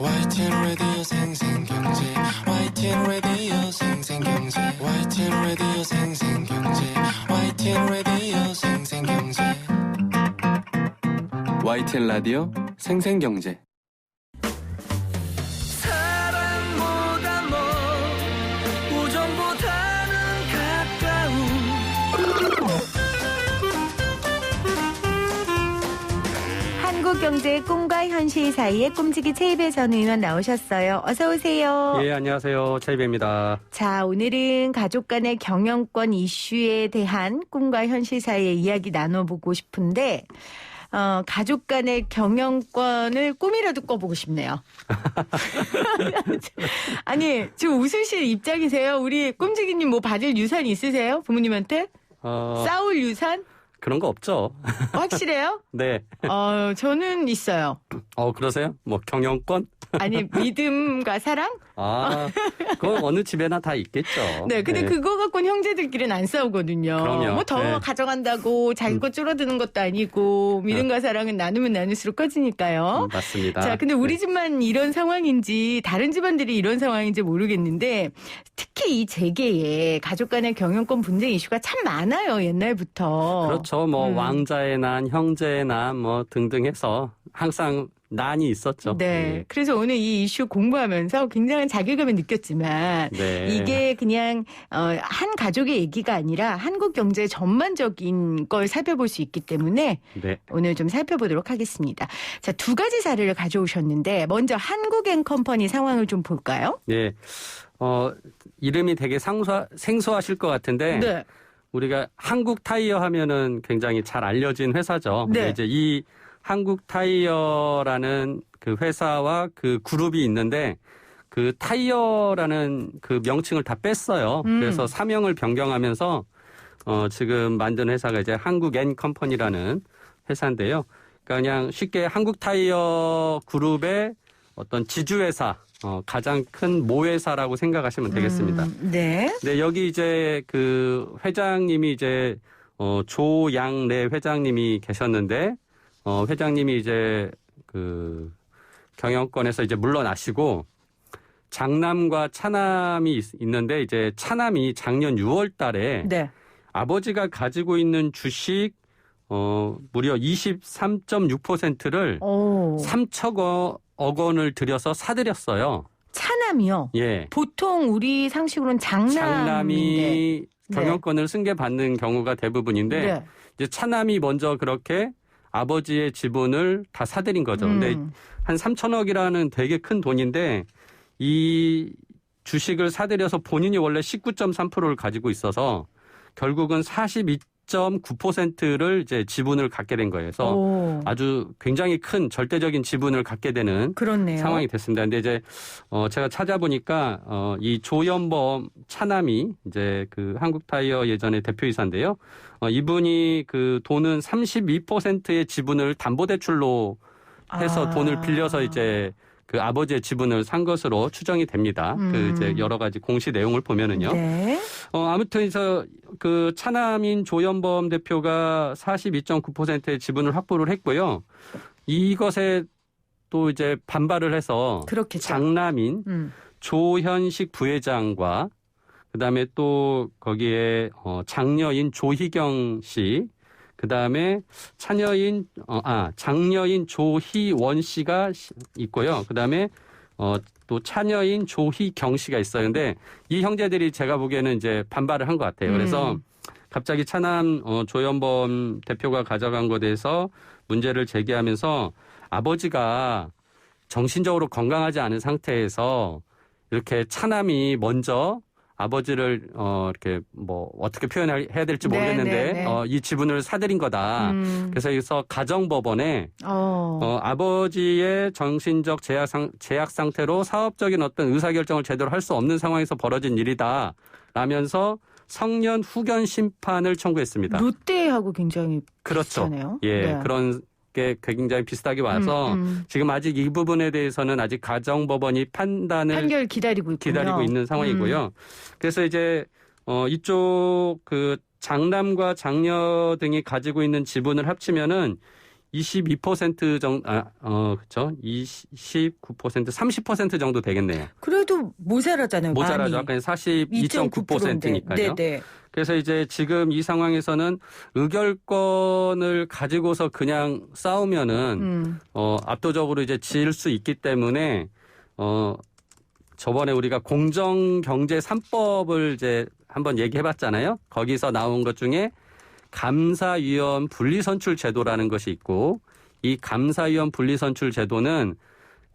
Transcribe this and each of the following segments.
YTN 라디오 생생경제 YTN 라디오 생생경제 YTN 라디오 생생경제 YTN 라디오 생생경제 YTN 라디오 생생경제 사랑보다 먼 우정보다는 가까운 한국경제의 꿈과 현실 사이에 꿈지기 최이배 전 의원 나오셨어요. 어서 오세요. 예, 안녕하세요. 최이배입니다. 자, 오늘은 가족 간의 경영권 이슈에 대한 꿈과 현실 사이의 이야기 나눠보고 싶은데 가족 간의 경영권을 꿈이라도 꿔보고 싶네요. 아니, 지금 웃으실 입장이세요? 우리 꿈지기님 뭐 받을 유산 있으세요? 부모님한테? 싸울 유산? 그런 거 없죠. 확실해요? 네. 저는 있어요. 그러세요? 뭐 경영권? 아니, 믿음과 사랑? 그건 어느 집에나 다 있겠죠. 네, 근데 그거 갖고는 형제들끼리는 안 싸우거든요. 그럼요. 뭐 더 네. 가져간다고 자기 거 줄어드는 것도 아니고 믿음과 사랑은 나누면 나눌수록 커지니까요. 맞습니다. 자, 근데 우리 집만 이런 상황인지 다른 집안들이 이런 상황인지 모르겠는데 특히 이 재계에 가족 간의 경영권 분쟁 이슈가 참 많아요. 옛날부터. 그렇죠. 뭐 왕자의 난, 형제의 난 뭐 등등 해서 항상 난이 있었죠. 네. 그래서 오늘 이 이슈 공부하면서 굉장한 자괴감을 느꼈지만 네. 이게 그냥 한 가족의 얘기가 아니라 한국 경제 전반적인 걸 살펴볼 수 있기 때문에 네. 오늘 좀 살펴보도록 하겠습니다. 자, 두 가지 사례를 가져오셨는데 먼저 한국앤컴퍼니 상황을 좀 볼까요? 네. 이름이 되게 생소하실 것 같은데 네. 우리가 한국 타이어 하면은 굉장히 잘 알려진 회사죠. 네. 근데 이제 이 한국 타이어라는 그 회사와 그 그룹이 있는데 그 타이어라는 그 명칭을 다 뺐어요. 그래서 사명을 변경하면서 지금 만든 회사가 이제 한국앤컴퍼니라는 회사인데요. 그러니까 그냥 쉽게 한국 타이어 그룹의 어떤 지주회사, 가장 큰 모회사라고 생각하시면 되겠습니다. 네. 네, 여기 이제 그 회장님이 이제 조양래 회장님이 계셨는데 회장님이 이제 그 경영권에서 이제 물러나시고 장남과 차남이 있는데 이제 차남이 작년 6월 달에 네. 아버지가 가지고 있는 주식 무려 23.6%를 3천억 원을 들여서 사들였어요. 차남이요? 예. 보통 우리 상식으로는 장남이 경영권을 승계받는 경우가 대부분인데 네. 이제 차남이 먼저 그렇게 아버지의 지분을 다 사들인 거죠. 근데 한 3천억이라는 되게 큰 돈인데 이 주식을 사들여서 본인이 원래 19.3%를 가지고 있어서 결국은 42.9%를 이제 지분을 갖게 된 거예요. 그래서 아주 굉장히 큰 절대적인 지분을 갖게 되는 그렇네요. 상황이 됐습니다. 근데 이제 제가 찾아보니까 이 조연범 차남이 이제 그 한국타이어 예전에 대표이사인데요. 이분이 그 돈은 32%의 지분을 담보대출로 해서 돈을 빌려서 이제 그 아버지의 지분을 산 것으로 추정이 됩니다. 그 이제 여러 가지 공시 내용을 보면은요. 네. 아무튼 그 차남인 조연범 대표가 42.9%의 지분을 확보를 했고요. 이것에 또 이제 반발을 해서 그렇겠죠. 장남인 조현식 부회장과 그다음에 또 거기에 장녀인 조희경 씨, 그다음에 장녀인 조희원 씨가 있고요. 그다음에 또 차녀인 조희경 씨가 있어요. 근데 이 형제들이 제가 보기에는 이제 반발을 한 것 같아요. 그래서 갑자기 차남 조연범 대표가 가져간 것에 대해서 문제를 제기하면서 아버지가 정신적으로 건강하지 않은 상태에서 이렇게 차남이 먼저 아버지를 이렇게 뭐 어떻게 표현해야 될지 모르겠는데 이 지분을 사들인 거다. 그래서 여기서 가정법원에 아버지의 정신적 제약 상태로 사업적인 어떤 의사결정을 제대로 할 수 없는 상황에서 벌어진 일이다. 라면서 성년 후견 심판을 청구했습니다. 롯데하고 굉장히 그렇죠. 비슷하네요. 예, 네. 그런 게 굉장히 비슷하게 와서 지금 아직 이 부분에 대해서는 아직 가정법원이 판결 기다리고 있는 상황이고요. 그래서 이제 이쪽 그 장남과 장녀 등이 가지고 있는 지분을 합치면은 22% 정도, 그렇죠. 29%, 30% 정도 되겠네요. 그래도 모자라잖아요. 모자라죠. 아까 42.9%니까요. 네네. 그래서 이제 지금 이 상황에서는 의결권을 가지고서 그냥 싸우면은 압도적으로 이제 질 수 있기 때문에 저번에 우리가 공정경제 3법을 이제 한번 얘기해봤잖아요. 거기서 나온 것 중에 감사위원 분리선출 제도라는 것이 있고, 이 감사위원 분리선출 제도는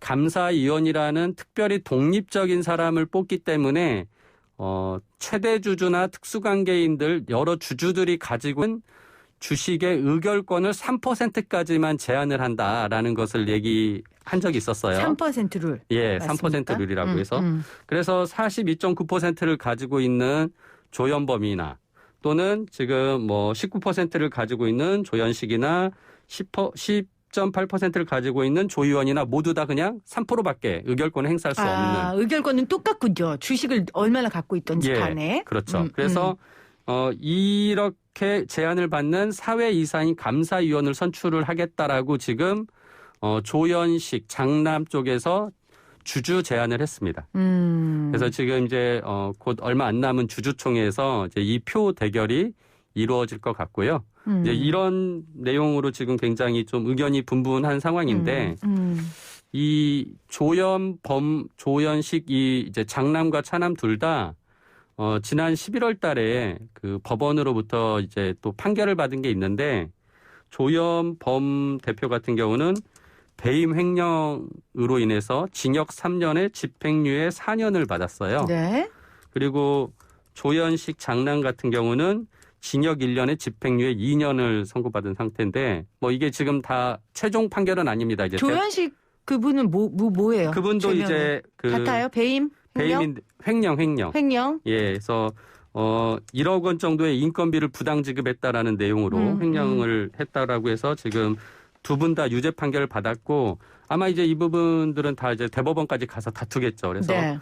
감사위원이라는 특별히 독립적인 사람을 뽑기 때문에 최대 주주나 특수관계인들 여러 주주들이 가지고 있는 주식의 의결권을 3%까지만 제한을 한다라는 것을 얘기한 적이 있었어요. 3% 룰. 예, 맞습니까? 3% 룰이라고 해서. 그래서 42.9%를 가지고 있는 조현범이나 또는 지금 뭐 19%를 가지고 있는 조현식이나 10.8%를 가지고 있는 조의원이나 모두 다 그냥 3%밖에 의결권을 행사할 수 없는. 의결권은 똑같군요. 주식을 얼마나 갖고 있던지 간에. 그렇죠. 그래서 이렇게 제안을 받는 사회 이사인 감사위원을 선출을 하겠다라고 지금 조현식 장남 쪽에서 주주 제안을 했습니다. 그래서 지금 이제 곧 얼마 안 남은 주주총회에서 이제 이 표 대결이 이루어질 것 같고요. 이제 이런 내용으로 지금 굉장히 좀 의견이 분분한 상황인데 이 조현범, 조현식 이 이제 장남과 차남 둘 다 지난 11월 달에 그 법원으로부터 이제 또 판결을 받은 게 있는데 조현범 대표 같은 경우는 배임 횡령으로 인해서 징역 3년에 집행유예 4년을 받았어요. 네. 그리고 조현식 장남 같은 경우는 징역 1년에 집행유예 2년을 선고받은 상태인데 뭐 이게 지금 다 최종 판결은 아닙니다. 이제 조현식 그분은 뭐예요? 그분도 죄명은? 이제 그 같아요? 배임? 횡령. 횡령? 예, 그래서 1억 원 정도의 인건비를 부당 지급했다라는 내용으로 횡령을 했다라고 해서 지금 두 분 다 유죄 판결을 받았고 아마 이제 이 부분들은 다 이제 대법원까지 가서 다투겠죠. 그래서 네.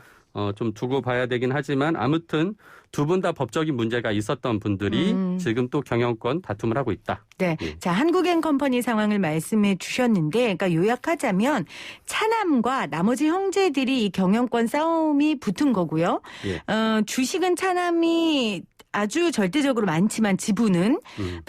좀 두고 봐야 되긴 하지만 아무튼 두 분 다 법적인 문제가 있었던 분들이 지금 또 경영권 다툼을 하고 있다. 네. 예. 자, 한국앤컴퍼니 상황을 말씀해 주셨는데, 그러니까 요약하자면 차남과 나머지 형제들이 이 경영권 싸움이 붙은 거고요. 예. 주식은 차남이 아주 절대적으로 많지만 지분은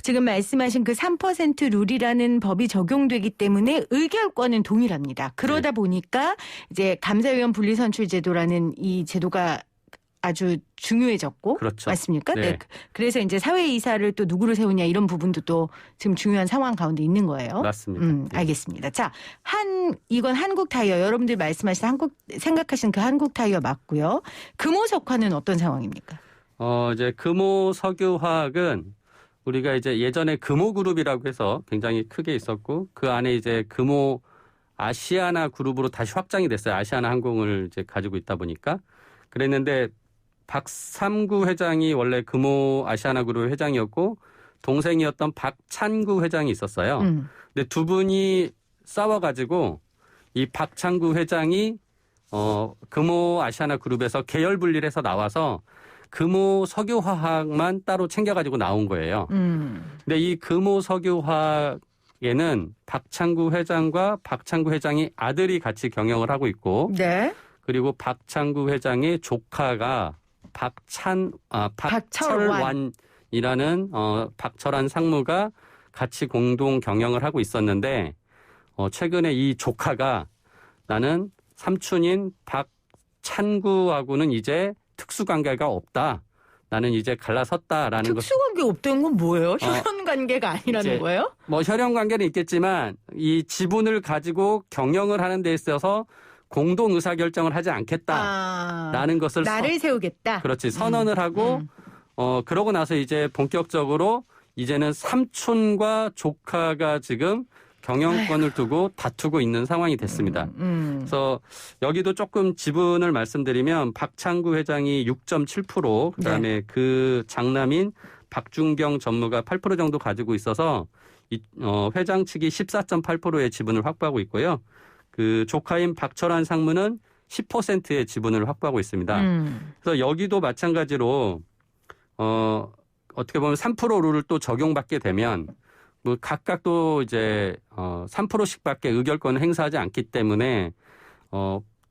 지금 말씀하신 그 3% 룰이라는 법이 적용되기 때문에 의결권은 동일합니다. 그러다 보니까 이제 감사위원 분리선출 제도라는 이 제도가 아주 중요해졌고. 그렇죠. 맞습니까? 네. 네. 그래서 이제 사회이사를 또 누구를 세우냐 이런 부분도 또 지금 중요한 상황 가운데 있는 거예요. 맞습니다. 네. 알겠습니다. 자, 이건 한국타이어. 여러분들 말씀하신 생각하신 그 한국타이어 맞고요. 금호석화는 어떤 상황입니까? 이제 금호석유화학은 우리가 이제 예전에 금호그룹이라고 해서 굉장히 크게 있었고 그 안에 이제 금호 아시아나 그룹으로 다시 확장이 됐어요. 아시아나 항공을 이제 가지고 있다 보니까 그랬는데 박삼구 회장이 원래 금호 아시아나 그룹 회장이었고 동생이었던 박찬구 회장이 있었어요. 근데 두 분이 싸워가지고 이 박찬구 회장이 금호 아시아나 그룹에서 계열 분리를 해서 나와서 금호 석유화학만 따로 챙겨가지고 나온 거예요. 근데 이 금호 석유화학에는 박창구 회장과 박창구 회장이 아들이 같이 경영을 하고 있고, 네. 그리고 박창구 회장의 조카가 박철완이라는 박철완 상무가 같이 공동 경영을 하고 있었는데, 최근에 이 조카가 나는 삼촌인 박찬구하고는 이제 특수관계가 없다. 나는 이제 갈라섰다라는 것. 특수관계 없다는 건 뭐예요? 혈연관계가 아니라는 거예요? 뭐 혈연관계는 있겠지만 이 지분을 가지고 경영을 하는 데 있어서 공동 의사결정을 하지 않겠다라는 것을 나를 세우겠다. 그렇지. 선언을 하고 그러고 나서 이제 본격적으로 이제는 삼촌과 조카가 지금 경영권을 두고 다투고 있는 상황이 됐습니다. 그래서 여기도 조금 지분을 말씀드리면 박창구 회장이 6.7%, 그다음에 네. 그 장남인 박준경 전무가 8% 정도 가지고 있어서 회장 측이 14.8%의 지분을 확보하고 있고요. 그 조카인 박철환 상무는 10%의 지분을 확보하고 있습니다. 그래서 여기도 마찬가지로 어떻게 보면 3% 룰을 또 적용받게 되면 뭐 각각 또 이제 3%씩밖에 의결권을 행사하지 않기 때문에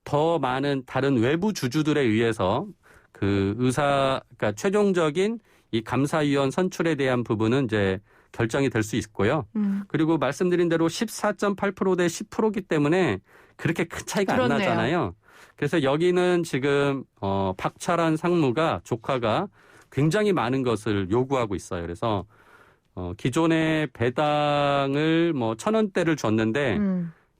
더 많은 다른 외부 주주들에 의해서 그 그러니까 최종적인 이 감사위원 선출에 대한 부분은 이제 결정이 될 수 있고요. 그리고 말씀드린 대로 14.8% 대 10%이기 때문에 그렇게 큰 차이가 그렇네요. 안 나잖아요. 그래서 여기는 지금 박철환 상무가 조카가 굉장히 많은 것을 요구하고 있어요. 그래서 기존의 배당을 뭐 1,000원대를 줬는데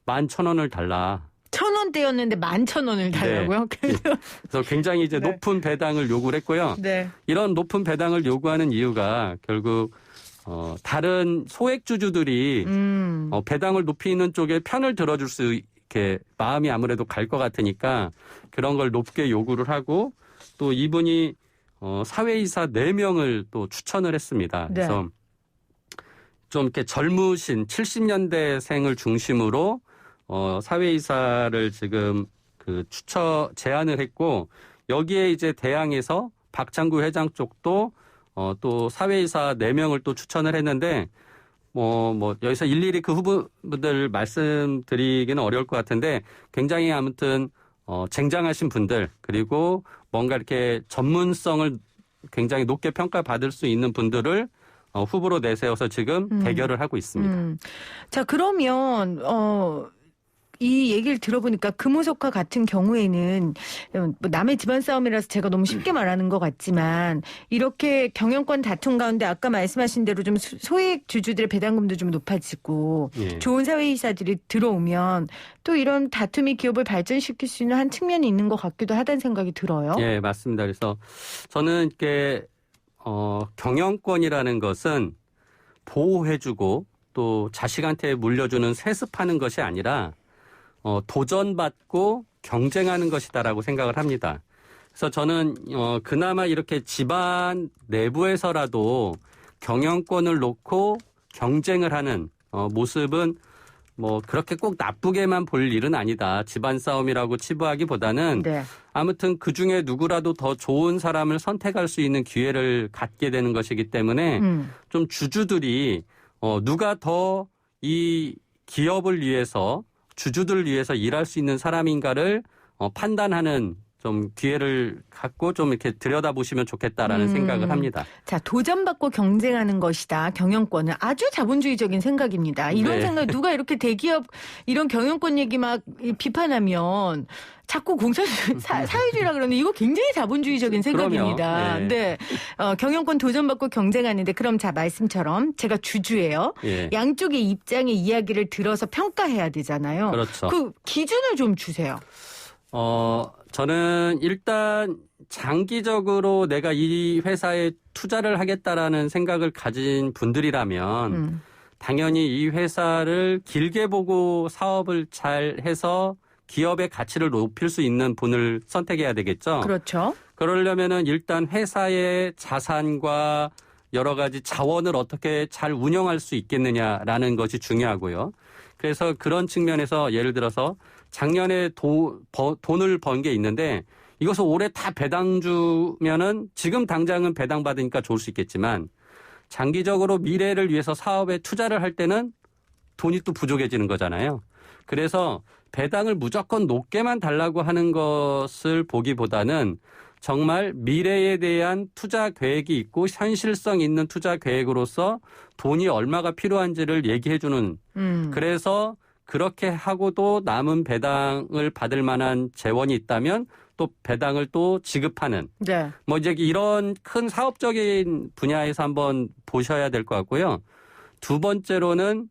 11,000원을 달라. 1,000원대였는데 11,000원을 달라고요? 그래서 굉장히 이제 네. 높은 배당을 요구를 했고요. 네. 이런 높은 배당을 요구하는 이유가 결국 다른 소액주주들이 배당을 높이는 쪽에 편을 들어줄 수 있게 마음이 아무래도 갈 것 같으니까 그런 걸 높게 요구를 하고 또 이분이 사회이사 4명을 또 추천을 했습니다. 네. 그래서 좀 이렇게 젊으신 70년대생을 중심으로 사회이사를 지금 제안을 했고 여기에 이제 대항해서 박창구 회장 쪽도 또 사회이사 4명을 또 추천을 했는데 뭐 여기서 일일이 그 후보들 말씀드리기는 어려울 것 같은데 굉장히 아무튼 쟁장하신 분들 그리고 뭔가 이렇게 전문성을 굉장히 높게 평가받을 수 있는 분들을 후보로 내세워서 지금 대결을 하고 있습니다. 자, 그러면 이 얘기를 들어보니까 금호석과 같은 경우에는 뭐 남의 집안 싸움이라서 제가 너무 쉽게 말하는 것 같지만 이렇게 경영권 다툼 가운데 아까 말씀하신 대로 좀 소액 주주들의 배당금도 좀 높아지고 예. 좋은 사회이사들이 들어오면 또 이런 다툼이 기업을 발전시킬 수 있는 한 측면이 있는 것 같기도 하다는 생각이 들어요. 예, 맞습니다. 그래서 저는 이렇게 경영권이라는 것은 보호해주고 또 자식한테 물려주는 세습하는 것이 아니라 도전받고 경쟁하는 것이다라고 생각을 합니다. 그래서 저는 그나마 이렇게 집안 내부에서라도 경영권을 놓고 경쟁을 하는 모습은 뭐 그렇게 꼭 나쁘게만 볼 일은 아니다. 집안 싸움이라고 치부하기보다는 네. 아무튼 그중에 누구라도 더 좋은 사람을 선택할 수 있는 기회를 갖게 되는 것이기 때문에 좀 주주들이 누가 더 이 기업을 위해서 주주들을 위해서 일할 수 있는 사람인가를 판단하는 좀 기회를 갖고 좀 이렇게 들여다보시면 좋겠다라는 생각을 합니다. 자, 도전받고 경쟁하는 것이다. 경영권은 아주 자본주의적인 생각입니다. 이런 네. 생각 누가 이렇게 대기업 이런 경영권 얘기 막 비판하면 자꾸 사회주의라 그러는데 이거 굉장히 자본주의적인 생각입니다. 그럼요. 네. 네. 경영권 도전받고 경쟁하는데 그럼 자 말씀처럼 제가 주주예요. 예. 양쪽의 입장의 이야기를 들어서 평가해야 되잖아요. 그렇죠. 그 기준을 좀 주세요. 저는 일단 장기적으로 내가 이 회사에 투자를 하겠다라는 생각을 가진 분들이라면 당연히 이 회사를 길게 보고 사업을 잘 해서 기업의 가치를 높일 수 있는 분을 선택해야 되겠죠. 그렇죠. 그러려면은 일단 회사의 자산과 여러 가지 자원을 어떻게 잘 운영할 수 있겠느냐라는 것이 중요하고요. 그래서 그런 측면에서 예를 들어서 작년에 돈을 번 게 있는데 이것을 올해 다 배당 주면은 지금 당장은 배당 받으니까 좋을 수 있겠지만 장기적으로 미래를 위해서 사업에 투자를 할 때는 돈이 또 부족해지는 거잖아요. 그래서 배당을 무조건 높게만 달라고 하는 것을 보기보다는 정말 미래에 대한 투자 계획이 있고 현실성 있는 투자 계획으로서 돈이 얼마가 필요한지를 얘기해 주는 그래서 그렇게 하고도 남은 배당을 받을 만한 재원이 있다면 또 배당을 또 지급하는 네. 뭐 이제 이런 큰 사업적인 분야에서 한번 보셔야 될 것 같고요. 두 번째로는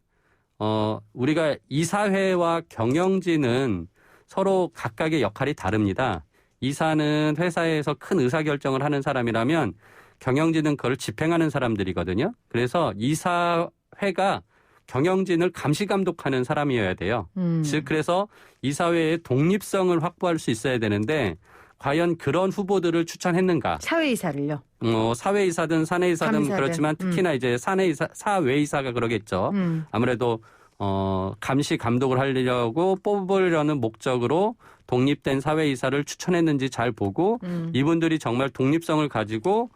우리가 이사회와 경영진은 서로 각각의 역할이 다릅니다. 이사는 회사에서 큰 의사결정을 하는 사람이라면 경영진은 그걸 집행하는 사람들이거든요. 그래서 이사회가 경영진을 감시 감독하는 사람이어야 돼요. 즉 그래서 이사회의 독립성을 확보할 수 있어야 되는데 과연 그런 후보들을 추천했는가? 사회이사를요. 사회이사든 사내이사든 감사든. 그렇지만 특히나 이제 사외이사가 그러겠죠. 아무래도 감시 감독을 하려고 뽑으려는 목적으로 독립된 사회이사를 추천했는지 잘 보고 이분들이 정말 독립성을 가지고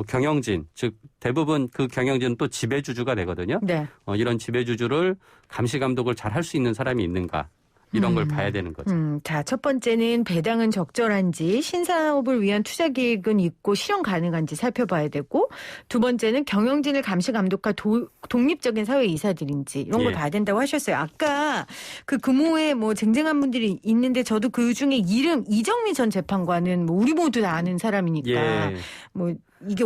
경영진, 즉 대부분 그 경영진은 또 지배주주가 되거든요. 네. 이런 지배주주를 감시 감독을 잘 할 수 있는 사람이 있는가 이런 걸 봐야 되는 거죠. 자, 첫 번째는 배당은 적절한지, 신사업을 위한 투자 계획은 있고 실현 가능한지 살펴봐야 되고, 두 번째는 경영진을 감시 감독할 독립적인 사회 이사들인지 이런 걸 예. 봐야 된다고 하셨어요. 아까 그 금호에 뭐 쟁쟁한 분들이 있는데 저도 그 중에 이름 이정미 전 재판관은 뭐 우리 모두 다 아는 사람이니까 예. 뭐 이게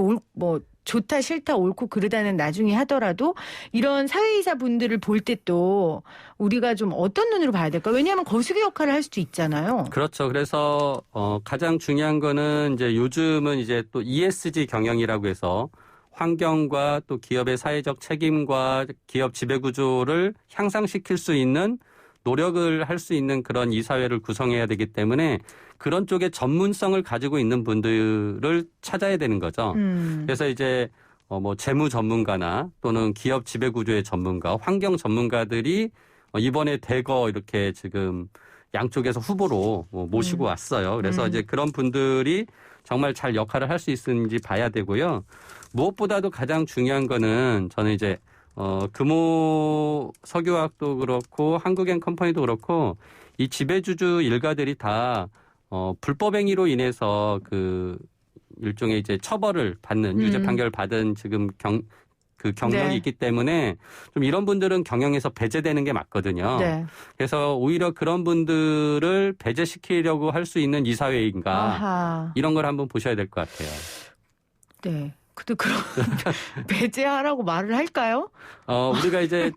좋다 싫다 옳고 그르다는 나중에 하더라도 이런 사회이사 분들을 볼 때 또 우리가 좀 어떤 눈으로 봐야 될까? 왜냐하면 거수기 역할을 할 수도 있잖아요. 그렇죠. 그래서 가장 중요한 거는 이제 요즘은 이제 또 ESG 경영이라고 해서 환경과 또 기업의 사회적 책임과 기업 지배 구조를 향상시킬 수 있는 노력을 할 수 있는 그런 이사회를 구성해야 되기 때문에 그런 쪽에 전문성을 가지고 있는 분들을 찾아야 되는 거죠. 그래서 이제 뭐 재무 전문가나 또는 기업 지배 구조의 전문가, 환경 전문가들이 이번에 대거 이렇게 지금 양쪽에서 후보로 모시고 왔어요. 그래서 이제 그런 분들이 정말 잘 역할을 할 수 있는지 봐야 되고요. 무엇보다도 가장 중요한 거는 저는 이제 금호 석유화학도 그렇고 한국엔컴퍼니도 그렇고 이 지배주주 일가들이 다 불법 행위로 인해서 그 일종의 이제 처벌을 받는 유죄 판결을 받은 지금 경력이 네. 있기 때문에 좀 이런 분들은 경영에서 배제되는 게 맞거든요. 네. 그래서 오히려 그런 분들을 배제시키려고 할 수 있는 이사회인가 아하. 이런 걸 한번 보셔야 될 것 같아요. 네. 근데 그럼 배제하라고 말을 할까요? 우리가 이제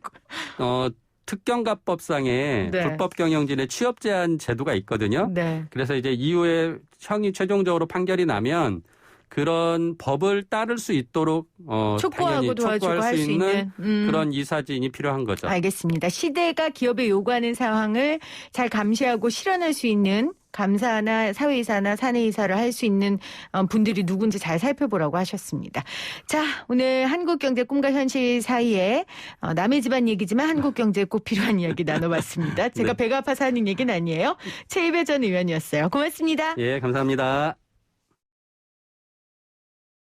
특경가법상에 네. 불법 경영진의 취업 제한 제도가 있거든요. 네. 그래서 이제 이후에 형이 최종적으로 판결이 나면 그런 법을 따를 수 있도록 촉구하고 당연히 도와주고 촉구할 할 수 수 있는 있는 그런 이사진이 필요한 거죠. 알겠습니다. 시대가 기업에 요구하는 상황을 잘 감시하고 실현할 수 있는 감사나 사회이사나 사내이사를 할 수 있는 분들이 누군지 잘 살펴보라고 하셨습니다. 자, 오늘 한국경제 꿈과 현실 사이에 남의 집안 얘기지만 한국경제에 꼭 필요한 이야기 나눠봤습니다. 제가 네. 배가 아파서 하는 얘기는 아니에요. 최이배 전 의원이었어요. 고맙습니다. 예, 감사합니다.